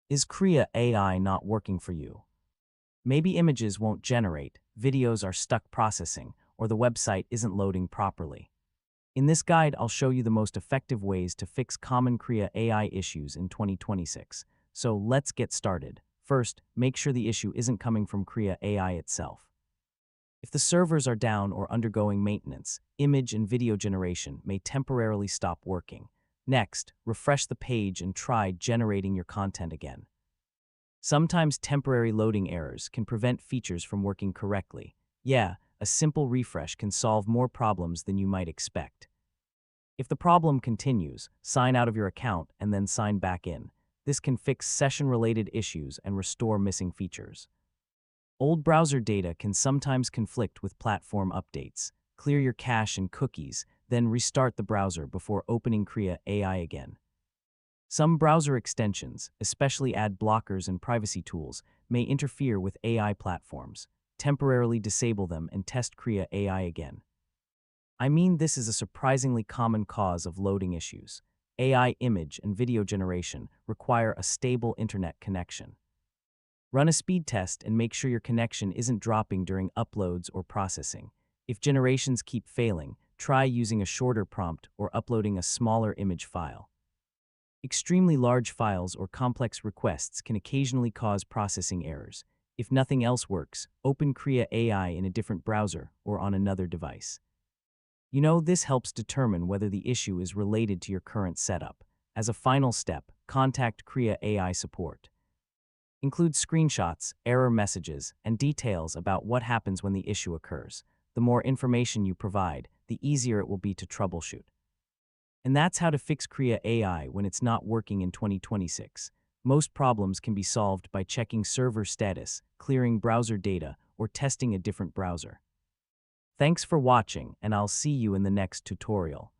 Is Krea AI not working for you? Maybe images won't generate, videos are stuck processing, or the website isn't loading properly. In this guide, I'll show you the most effective ways to fix common Krea AI issues in 2026. So let's get started. First, make sure the issue isn't coming from Krea AI itself. If the servers are down or undergoing maintenance, image and video generation may temporarily stop working. Next, refresh the page and try generating your content again. Sometimes temporary loading errors can prevent features from working correctly. Yeah, a simple refresh can solve more problems than you might expect. If the problem continues, sign out of your account and then sign back in. This can fix session-related issues and restore missing features. Old browser data can sometimes conflict with platform updates. Clear your cache and cookies, then restart the browser before opening Krea AI again. Some browser extensions, especially ad blockers and privacy tools, may interfere with AI platforms. Temporarily disable them and test Krea AI again. This is a surprisingly common cause of loading issues. AI image and video generation require a stable internet connection. Run a speed test and make sure your connection isn't dropping during uploads or processing. If generations keep failing, try using a shorter prompt or uploading a smaller image file. Extremely large files or complex requests can occasionally cause processing errors. If nothing else works, open Krea AI in a different browser or on another device. This helps determine whether the issue is related to your current setup. As a final step, contact Krea AI support. Include screenshots, error messages, and details about what happens when the issue occurs. The more information you provide, the easier it will be to troubleshoot. And that's how to fix Krea AI when it's not working in 2026. Most problems can be solved by checking server status, clearing browser data, or testing a different browser. Thanks for watching, and I'll see you in the next tutorial.